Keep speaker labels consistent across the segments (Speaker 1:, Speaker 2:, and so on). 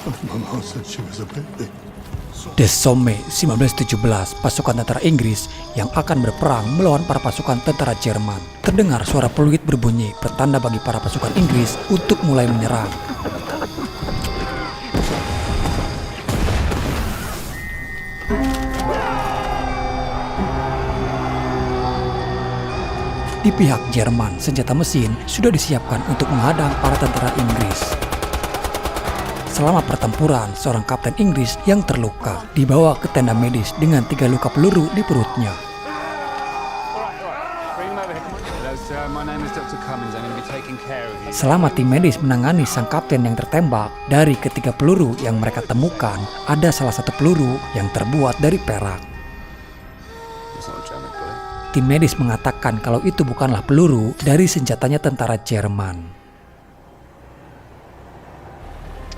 Speaker 1: My mom said she was a baby.
Speaker 2: The Somme 1917, pasukan tentara Inggris yang akan berperang melawan para pasukan tentara Jerman. Terdengar suara peluit berbunyi, pertanda bagi para pasukan Inggris untuk mulai menyerang. Di pihak Jerman, senjata mesin sudah disiapkan untuk menghadang para tentara Inggris. Selama pertempuran, seorang kapten Inggris yang terluka dibawa ke tenda medis dengan 3 luka peluru di perutnya. Selama tim medis menangani sang kapten yang tertembak, dari ketiga peluru yang mereka temukan, ada salah satu peluru yang terbuat dari perak. Tim medis mengatakan kalau itu bukanlah peluru dari senjatanya tentara Jerman.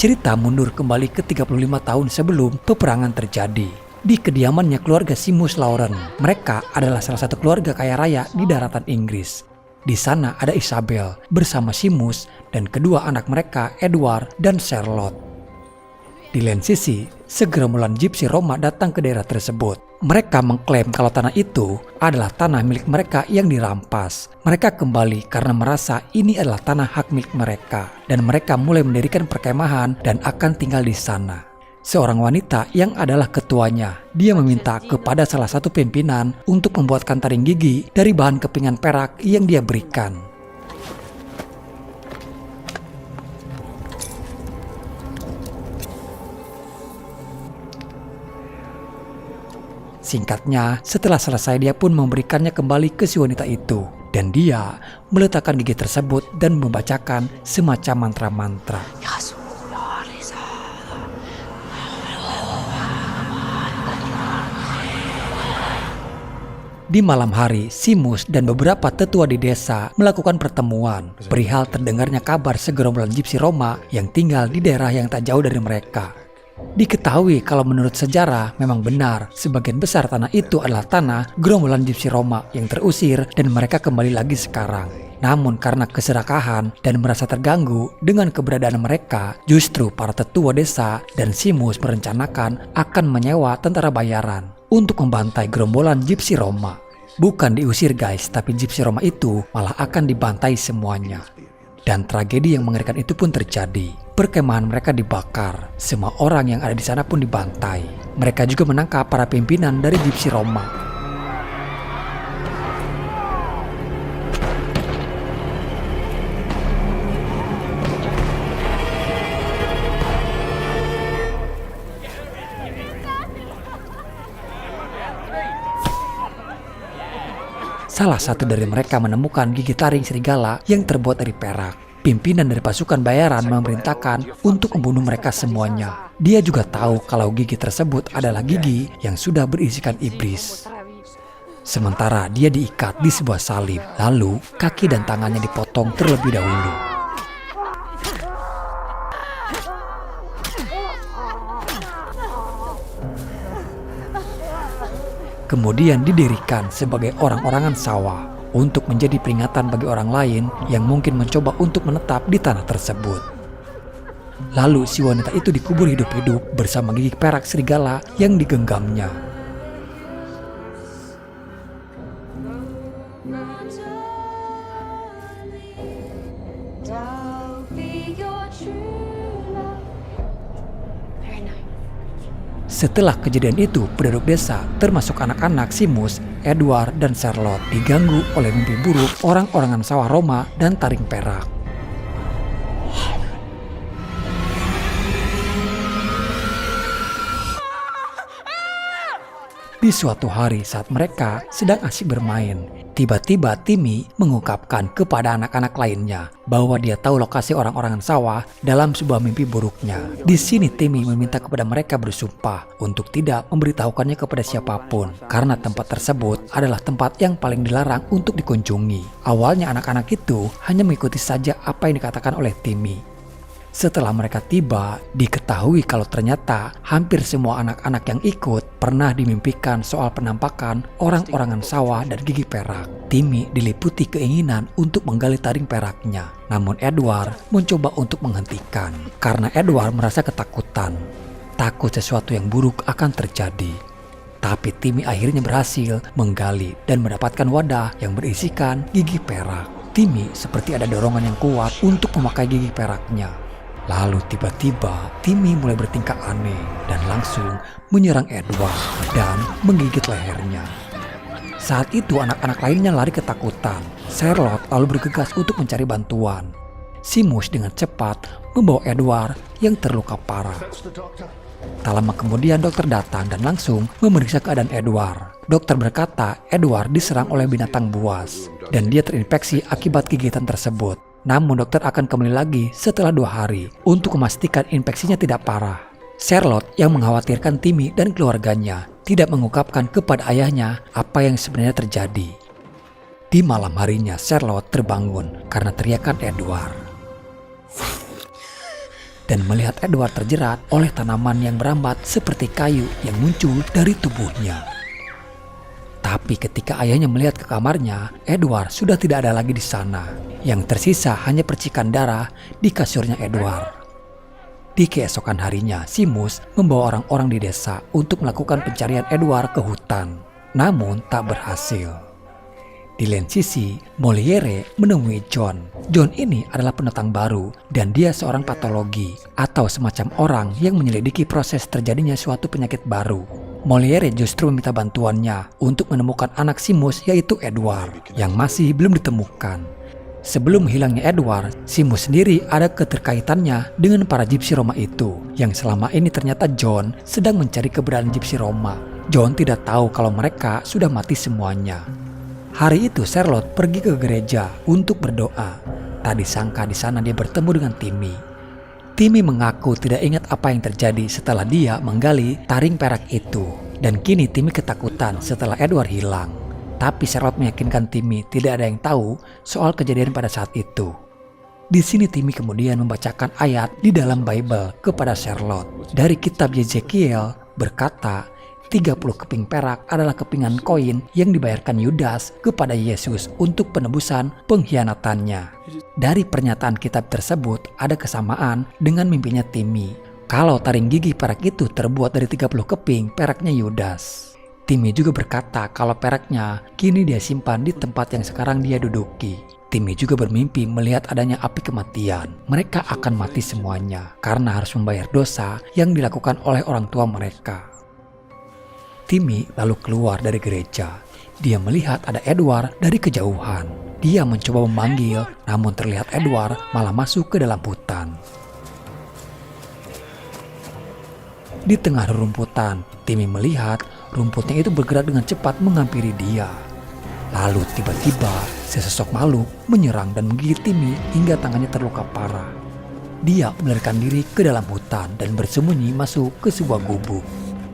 Speaker 2: Cerita mundur kembali ke 35 tahun sebelum peperangan terjadi. Di kediamannya keluarga Seamus Lauren. Mereka adalah salah satu keluarga kaya raya di daratan Inggris. Di sana ada Isabel bersama Seamus dan kedua anak mereka, Edward dan Charlotte. Di lain sisi, segerombolan Gypsy Roma datang ke daerah tersebut. Mereka mengklaim kalau tanah itu adalah tanah milik mereka yang dirampas. Mereka kembali karena merasa ini adalah tanah hak milik mereka. Dan mereka mulai mendirikan perkemahan dan akan tinggal di sana. Seorang wanita yang adalah ketuanya, dia meminta kepada salah satu pimpinan untuk membuatkan taring gigi dari bahan kepingan perak yang dia berikan. Singkatnya, setelah selesai dia pun memberikannya kembali ke si wanita itu. Dan dia meletakkan gigi tersebut dan membacakan semacam mantra-mantra. Di malam hari, Seamus dan beberapa tetua di desa melakukan pertemuan perihal terdengarnya kabar segerombolan Gypsy Roma yang tinggal di daerah yang tak jauh dari mereka. Diketahui kalau menurut sejarah memang benar sebagian besar tanah itu adalah tanah gerombolan Gypsy Roma yang terusir dan mereka kembali lagi sekarang. Namun karena keserakahan dan merasa terganggu dengan keberadaan mereka, justru para tetua desa dan Seamus merencanakan akan menyewa tentara bayaran untuk membantai gerombolan Gypsy Roma. Bukan diusir guys, tapi Gypsy Roma itu malah akan dibantai semuanya. Dan tragedi yang mengerikan itu pun terjadi. Perkemahan mereka dibakar. Semua orang yang ada di sana pun dibantai. Mereka juga menangkap para pimpinan dari Gypsy Roma. Salah satu dari mereka menemukan gigi taring serigala yang terbuat dari perak. Pimpinan dari pasukan bayaran memerintahkan untuk membunuh mereka semuanya. Dia juga tahu kalau gigi tersebut adalah gigi yang sudah berisikan iblis. Sementara dia diikat di sebuah salib, lalu kaki dan tangannya dipotong terlebih dahulu. Kemudian didirikan sebagai orang-orangan sawah untuk menjadi peringatan bagi orang lain yang mungkin mencoba untuk menetap di tanah tersebut. Lalu si wanita itu dikubur hidup-hidup bersama gigi perak serigala yang digenggamnya. Setelah kejadian itu, penduduk desa, termasuk anak-anak Seamus, Edward, dan Charlotte, diganggu oleh mimpi buruk orang-orangan sawah Roma dan taring perak. Di suatu hari saat mereka sedang asik bermain, tiba-tiba Timmy mengungkapkan kepada anak-anak lainnya bahwa dia tahu lokasi orang-orangan sawah dalam sebuah mimpi buruknya. Di sini Timmy meminta kepada mereka bersumpah untuk tidak memberitahukannya kepada siapapun karena tempat tersebut adalah tempat yang paling dilarang untuk dikunjungi. Awalnya anak-anak itu hanya mengikuti saja apa yang dikatakan oleh Timmy. Setelah mereka tiba, diketahui kalau ternyata hampir semua anak-anak yang ikut pernah dimimpikan soal penampakan orang-orangan sawah dan gigi perak. Timmy diliputi keinginan untuk menggali taring peraknya. Namun Edward mencoba untuk menghentikan karena Edward merasa ketakutan. Takut sesuatu yang buruk akan terjadi. Tapi Timmy akhirnya berhasil menggali dan mendapatkan wadah yang berisikan gigi perak. Timmy seperti ada dorongan yang kuat untuk memakai gigi peraknya. Lalu tiba-tiba Timmy mulai bertingkah aneh dan langsung menyerang Edward dan menggigit lehernya. Saat itu anak-anak lainnya lari ketakutan. Charlotte lalu bergegas untuk mencari bantuan. Seamus dengan cepat membawa Edward yang terluka parah. Tak lama kemudian dokter datang dan langsung memeriksa keadaan Edward. Dokter berkata Edward diserang oleh binatang buas dan dia terinfeksi akibat gigitan tersebut. Namun dokter akan kembali lagi setelah 2 hari untuk memastikan infeksinya tidak parah. Charlotte yang mengkhawatirkan Timmy dan keluarganya tidak mengungkapkan kepada ayahnya apa yang sebenarnya terjadi. Di malam harinya Charlotte terbangun karena teriakan Edward. Dan melihat Edward terjerat oleh tanaman yang berambat seperti kayu yang muncul dari tubuhnya. Tapi ketika ayahnya melihat ke kamarnya, Edward sudah tidak ada lagi di sana. Yang tersisa hanya percikan darah di kasurnya Edward. Di keesokan harinya, Seamus membawa orang-orang di desa untuk melakukan pencarian Edward ke hutan. Namun tak berhasil. Di lain sisi, Moliere menemui John. John ini adalah pendatang baru dan dia seorang patologi atau semacam orang yang menyelidiki proses terjadinya suatu penyakit baru. Moliere justru meminta bantuannya untuk menemukan anak Seamus yaitu Edward yang masih belum ditemukan. Sebelum hilangnya Edward, Seamus sendiri ada keterkaitannya dengan para Gypsy Roma itu yang selama ini ternyata John sedang mencari keberadaan Gypsy Roma. John tidak tahu kalau mereka sudah mati semuanya. Hari itu Charlotte pergi ke gereja untuk berdoa. Tak disangka di sana dia bertemu dengan Timmy. Timmy mengaku tidak ingat apa yang terjadi setelah dia menggali taring perak itu. Dan kini Timmy ketakutan setelah Edward hilang. Tapi Charlotte meyakinkan Timmy tidak ada yang tahu soal kejadian pada saat itu. Di sini Timmy kemudian membacakan ayat di dalam Bible kepada Charlotte. Dari kitab Yezekiel berkata, 30 keping perak adalah kepingan koin yang dibayarkan Yudas kepada Yesus untuk penebusan pengkhianatannya. Dari pernyataan kitab tersebut ada kesamaan dengan mimpinya Timmy. Kalau taring gigi perak itu terbuat dari 30 keping peraknya Yudas. Timmy juga berkata kalau peraknya kini dia simpan di tempat yang sekarang dia duduki. Timmy juga bermimpi melihat adanya api kematian. Mereka akan mati semuanya karena harus membayar dosa yang dilakukan oleh orang tua mereka. Timmy lalu keluar dari gereja. Dia melihat ada Edward dari kejauhan. Dia mencoba memanggil, namun terlihat Edward malah masuk ke dalam hutan. Di tengah rerumputan, Timmy melihat rumputnya itu bergerak dengan cepat menghampiri dia. Lalu tiba-tiba sesosok makhluk menyerang dan menggigit Timmy hingga tangannya terluka parah. Dia melarikan diri ke dalam hutan dan bersembunyi masuk ke sebuah gubuk.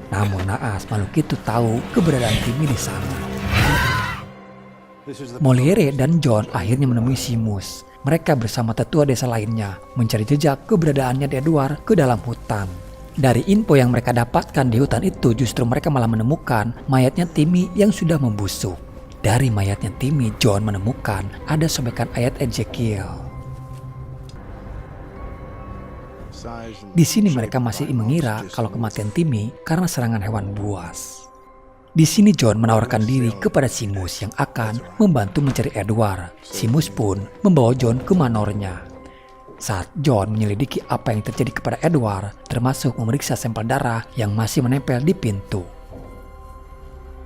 Speaker 2: Namun naas makhluk itu tahu keberadaan Timmy di sana. Moliere dan John akhirnya menemui Seamus. Mereka bersama tetua desa lainnya mencari jejak keberadaannya Edward ke dalam hutan. Dari info yang mereka dapatkan di hutan itu justru mereka malah menemukan mayatnya Timmy yang sudah membusuk. Dari mayatnya Timmy, John menemukan ada sobekan ayat Ezekiel. Di sini mereka masih mengira kalau kematian Timmy karena serangan hewan buas. Di sini John menawarkan diri kepada Seamus yang akan membantu mencari Edward. Seamus pun membawa John ke manornya. Saat John menyelidiki apa yang terjadi kepada Edward, termasuk memeriksa sampel darah yang masih menempel di pintu.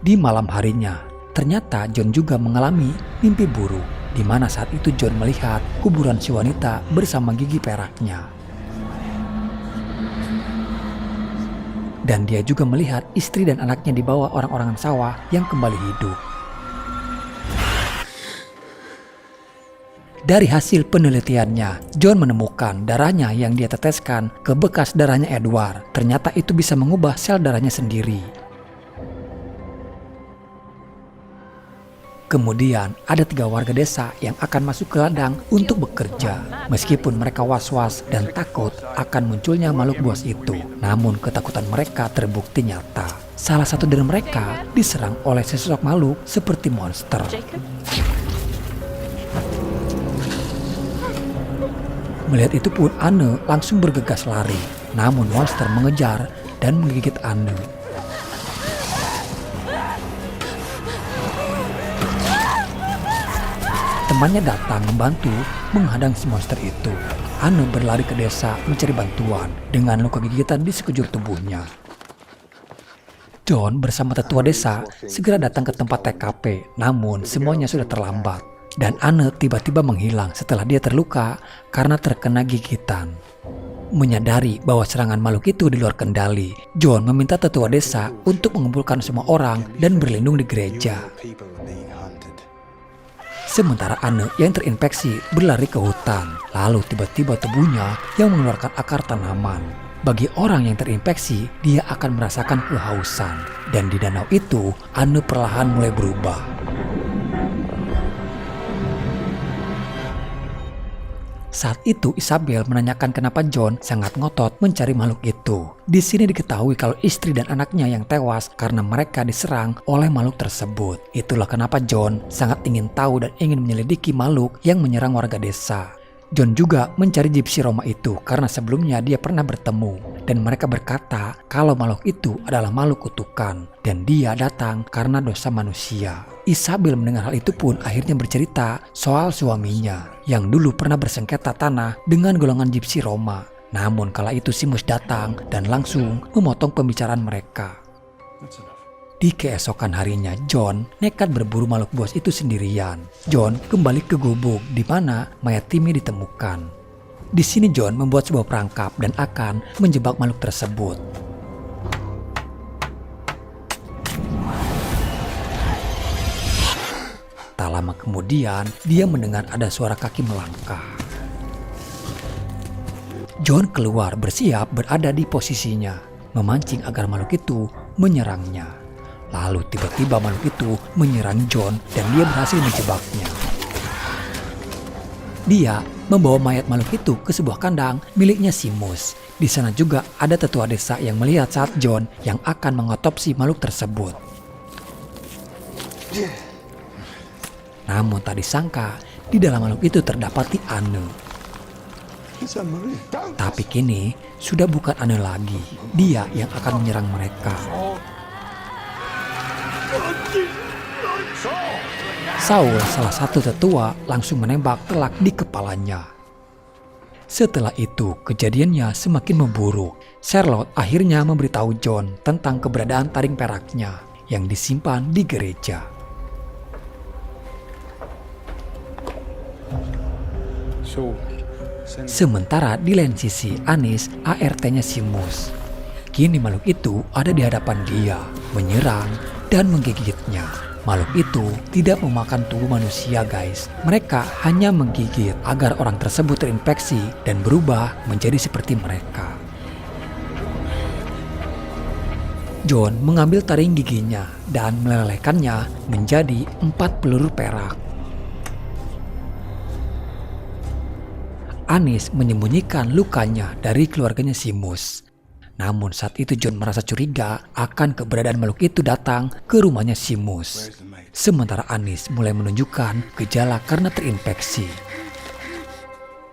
Speaker 2: Di malam harinya, ternyata John juga mengalami mimpi buruk, di mana saat itu John melihat kuburan si wanita bersama gigi peraknya. Dan dia juga melihat istri dan anaknya dibawa orang-orangan sawah yang kembali hidup. Dari hasil penelitiannya, John menemukan darahnya yang dia teteskan ke bekas darahnya Edward. Ternyata itu bisa mengubah sel darahnya sendiri. Kemudian ada 3 warga desa yang akan masuk ke ladang untuk bekerja. Meskipun mereka was-was dan takut akan munculnya makhluk buas itu, namun ketakutan mereka terbukti nyata. Salah satu dari mereka diserang oleh sesosok makhluk seperti monster. Melihat itu pun Anne langsung bergegas lari, namun monster mengejar dan menggigit Anne. Temannya datang membantu menghadang si monster itu. Anne berlari ke desa mencari bantuan dengan luka gigitan di sekujur tubuhnya. John bersama tetua desa segera datang ke tempat TKP, namun semuanya sudah terlambat. Dan Anne tiba-tiba menghilang setelah dia terluka karena terkena gigitan. Menyadari bahwa serangan makhluk itu di luar kendali, John meminta tetua desa untuk mengumpulkan semua orang dan berlindung di gereja. Sementara Anne yang terinfeksi berlari ke hutan, lalu tiba-tiba tubuhnya yang mengeluarkan akar tanaman. Bagi orang yang terinfeksi, dia akan merasakan kehausan. Dan di danau itu, Anne perlahan mulai berubah. Saat itu Isabel menanyakan kenapa John sangat ngotot mencari makhluk itu. Di sini diketahui kalau istri dan anaknya yang tewas karena mereka diserang oleh makhluk tersebut. Itulah kenapa John sangat ingin tahu dan ingin menyelidiki makhluk yang menyerang warga desa. John juga mencari Gypsy Roma itu karena sebelumnya dia pernah bertemu dan mereka berkata kalau makhluk itu adalah makhluk kutukan dan dia datang karena dosa manusia. Isabel mendengar hal itu pun akhirnya bercerita soal suaminya yang dulu pernah bersengketa tanah dengan golongan Gypsy Roma. Namun kala itu Simus datang dan langsung memotong pembicaraan mereka. Di keesokan harinya, John nekat berburu makhluk buas itu sendirian. John kembali ke gubuk di mana mayat Timmy ditemukan. Di sini John membuat sebuah perangkap dan akan menjebak makhluk tersebut. Tak lama kemudian, dia mendengar ada suara kaki melangkah. John keluar bersiap berada di posisinya, memancing agar makhluk itu menyerangnya. Lalu tiba-tiba makhluk itu menyerang John dan dia berhasil menjebaknya. Dia membawa mayat makhluk itu ke sebuah kandang miliknya Simus. Di sana juga ada tetua desa yang melihat saat John yang akan mengotopsi makhluk tersebut. Namun tak disangka di dalam makhluk itu terdapati Anne. Tapi kini sudah bukan Anne lagi. Dia yang akan menyerang mereka. Saul, salah satu tetua, langsung menembak telak di kepalanya. Setelah itu, kejadiannya semakin memburuk. Charlotte akhirnya memberitahu John tentang keberadaan taring peraknya yang disimpan di gereja. Sementara di lain sisi, Anis, ART-nya Simus. Kini makhluk itu ada di hadapan dia, menyerang dan menggigitnya. Makhluk itu tidak memakan tubuh manusia, guys. Mereka hanya menggigit agar orang tersebut terinfeksi dan berubah menjadi seperti mereka. John mengambil taring giginya dan melelehkannya menjadi 4 peluru perak. Anis menyembunyikan lukanya dari keluarganya Simus. Namun saat itu John merasa curiga akan keberadaan makhluk itu datang ke rumahnya Simus. Sementara Anis mulai menunjukkan gejala karena terinfeksi.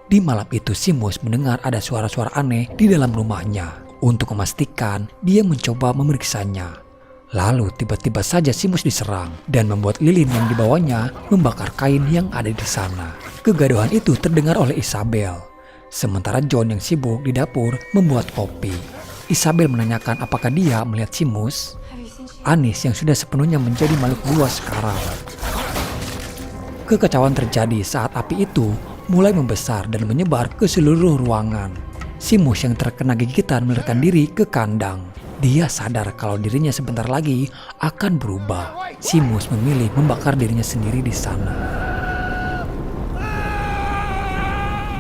Speaker 2: Di malam itu Simus mendengar ada suara-suara aneh di dalam rumahnya. Untuk memastikan, dia mencoba memeriksanya. Lalu tiba-tiba saja Simus diserang dan membuat lilin yang dibawanya membakar kain yang ada di sana. Kegaduhan itu terdengar oleh Isabel. Sementara John yang sibuk di dapur membuat kopi. Isabel menanyakan apakah dia melihat Simus. Anis yang sudah sepenuhnya menjadi makhluk buas sekarang. Kekacauan terjadi saat api itu mulai membesar dan menyebar ke seluruh ruangan. Simus yang terkena gigitan melarikan diri ke kandang. Dia sadar kalau dirinya sebentar lagi akan berubah. Simus memilih membakar dirinya sendiri di sana.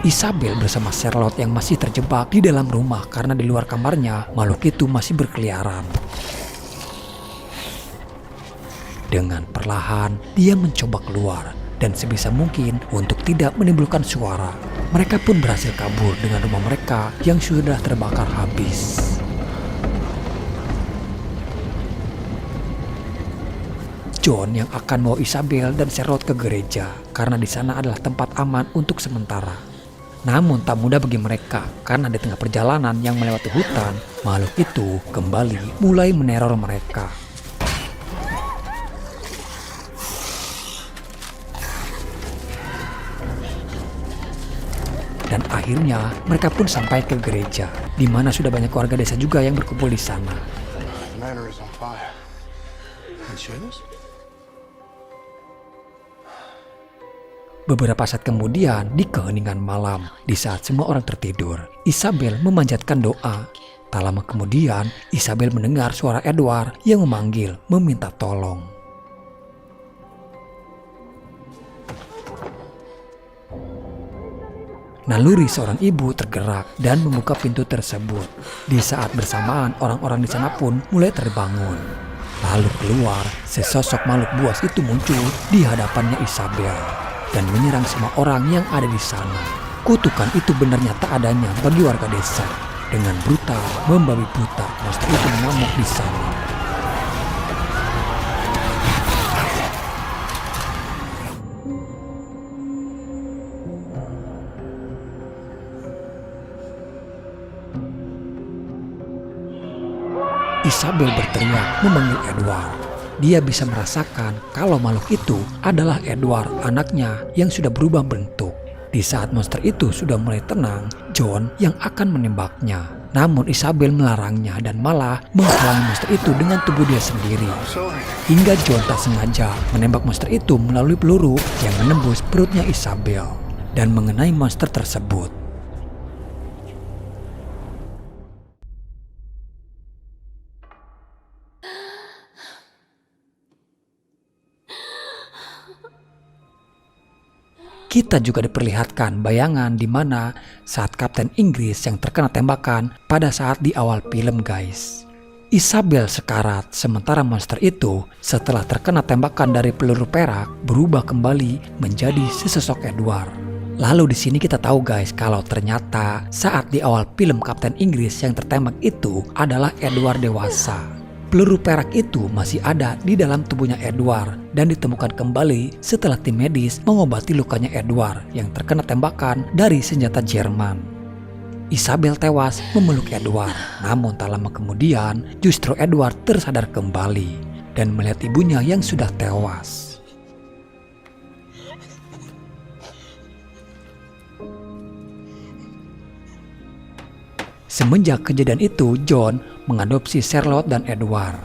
Speaker 2: Isabel bersama Charlotte yang masih terjebak di dalam rumah karena di luar kamarnya makhluk itu masih berkeliaran. Dengan perlahan, dia mencoba keluar dan sebisa mungkin untuk tidak menimbulkan suara. Mereka pun berhasil kabur dengan rumah mereka yang sudah terbakar habis. John yang akan membawa Isabel dan Charlotte ke gereja karena di sana adalah tempat aman untuk sementara. Namun tak mudah bagi mereka karena di tengah perjalanan yang melewati hutan, makhluk itu kembali mulai meneror mereka. Dan akhirnya mereka pun sampai ke gereja, di mana sudah banyak warga desa juga yang berkumpul di sana. Beberapa saat kemudian, di keheningan malam, di saat semua orang tertidur, Isabel memanjatkan doa. Tak lama kemudian, Isabel mendengar suara Edward yang memanggil, meminta tolong. Naluri seorang ibu tergerak dan membuka pintu tersebut. Di saat bersamaan, orang-orang di sana pun mulai terbangun. Lalu keluar, sesosok makhluk buas itu muncul di hadapannya Isabel dan menyerang semua orang yang ada di sana. Kutukan itu benarnya tak adanya bagi warga desa. Dengan brutal, membabi buta, monster itu mengamuk di sana. Isabel berteriak memanggil Edward. Dia bisa merasakan kalau makhluk itu adalah Edward, anaknya yang sudah berubah bentuk. Di saat monster itu sudah mulai tenang, John yang akan menembaknya. Namun Isabel melarangnya dan malah menghalangi monster itu dengan tubuh dia sendiri. Hingga John tak sengaja menembak monster itu melalui peluru yang menembus perutnya Isabel dan mengenai monster tersebut. Kita juga diperlihatkan bayangan di mana saat Kapten Inggris yang terkena tembakan pada saat di awal film, guys. Isabel sekarat, sementara monster itu setelah terkena tembakan dari peluru perak berubah kembali menjadi sesosok Edward. Lalu di sini kita tahu, guys, kalau ternyata saat di awal film Kapten Inggris yang tertembak itu adalah Edward dewasa. Peluru perak itu masih ada di dalam tubuhnya Edward dan ditemukan kembali setelah tim medis mengobati lukanya Edward yang terkena tembakan dari senjata Jerman. Isabel tewas memeluk Edward, namun tak lama kemudian justru Edward tersadar kembali dan melihat ibunya yang sudah tewas. Semenjak kejadian itu, John mengadopsi Charlotte dan Edward.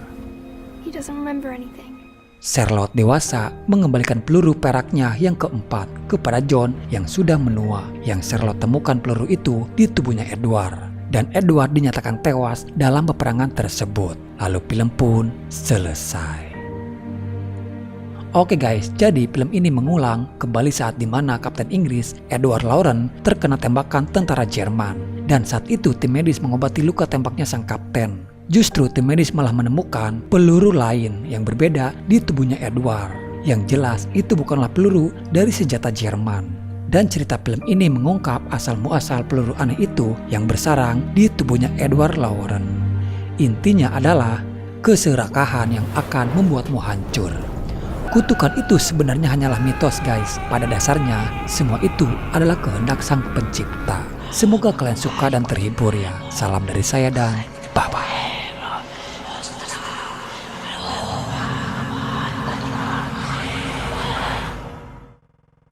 Speaker 3: He doesn't remember anything.
Speaker 2: Charlotte dewasa mengembalikan peluru peraknya yang keempat kepada John yang sudah menua. Yang Charlotte temukan peluru itu di tubuhnya Edward. Dan Edward dinyatakan tewas dalam peperangan tersebut. Lalu film pun selesai. Oke guys, jadi film ini mengulang kembali saat dimana Kapten Inggris Edward Loren terkena tembakan tentara Jerman. Dan saat itu tim medis mengobati luka tembaknya sang kapten. Justru tim medis malah menemukan peluru lain yang berbeda di tubuhnya Edward. Yang jelas itu bukanlah peluru dari senjata Jerman. Dan cerita film ini mengungkap asal-muasal peluru aneh itu yang bersarang di tubuhnya Edward Loren. Intinya adalah keserakahan yang akan membuatmu hancur. Kutukan itu sebenarnya hanyalah mitos, guys. Pada dasarnya semua itu adalah kehendak sang pencipta. Semoga kalian suka dan terhibur ya. Salam dari saya dan